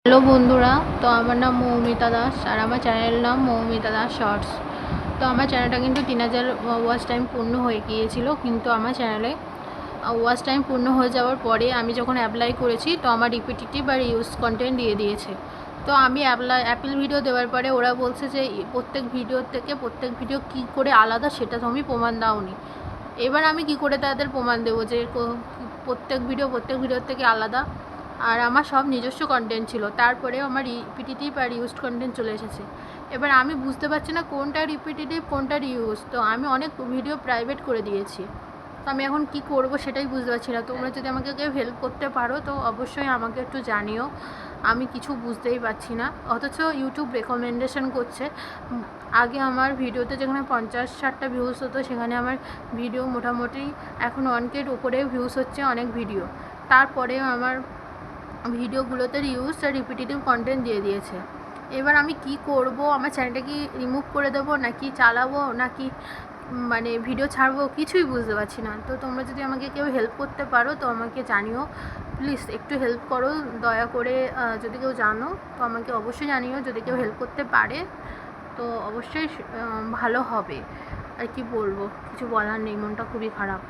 Hello বন্ধুরা, তো আমার নাম মৌমিতা দাস আর আমার চ্যানেলের নাম মৌমিতা দাস শর্টস। তো আমার চ্যানেলটা কিন্তু 3000 ওয়াচ টাইম পূর্ণ হয়ে গিয়েছিল, কিন্তু আমার চ্যানেলে ওয়াচ টাইম পূর্ণ হয়ে যাওয়ার পরে আমি যখন অ্যাপ্লাই করেছি তো আমার রিপিটিটিভ আর ইউজ কন্টেন্ট দিয়ে দিয়েছে। তো আমি অ্যাপেল ভিডিও দেওয়ার পরে ওরা বলছে যে প্রত্যেক ভিডিও কী করে আলাদা সেটা তুমি প্রমাণ দাওনি। এবার আমি কি করে তাদের প্রমাণ দেবো যে প্রত্যেক ভিডিওর থেকে আলাদা? আর আমার সব নিজস্ব কন্টেন্ট ছিল, তারপরেও আমার রিপিটিটিভ আর ইউজড কন্টেন্ট চলে এসেছে। এবার আমি বুঝতে পারছি না কোনটা রিপিটিটিভ কোনটা রিউজ। তো আমি অনেক ভিডিও প্রাইভেট করে দিয়েছি, তো আমি এখন কি করব সেটাই বুঝতে পারছি না। তোমরা যদি আমাকে কেউ হেল্প করতে পারো তো অবশ্যই আমাকে একটু জানিও, আমি কিছু বুঝতেই পারছি না। অথচ ইউটিউব রেকমেন্ডেশন করছে। আগে আমার ভিডিওতে যেখানে 50-60টা ভিউজ হতো সেখানে আমার ভিডিও মোটামুটি এখন 1K-র উপরে ভিউজ হচ্ছে অনেক ভিডিও। তারপরেও আমার ভিডিওগুলোতে রিউজ আর রিপিটিটিভ কন্টেন্ট দিয়ে দিয়েছে। এবার আমি কি করব? আমার চ্যানেলটা কি রিমুভ করে দেবো নাকি চালাবো নাকি মানে ভিডিও ছাড়বো, কিছুই বুঝতে পারছি না। তো তোমরা যদি আমাকে কেউ হেল্প করতে পারো তো আমাকে জানিও, প্লিজ একটু হেল্প করো দয়া করে। যদি কেউ জানো তো আমাকে অবশ্যই জানিও, যদি কেউ হেল্প করতে পারে তো অবশ্যই ভালো হবে। আর কি বলবো, কিছু বলার নেই, মনটা খুবই খারাপ।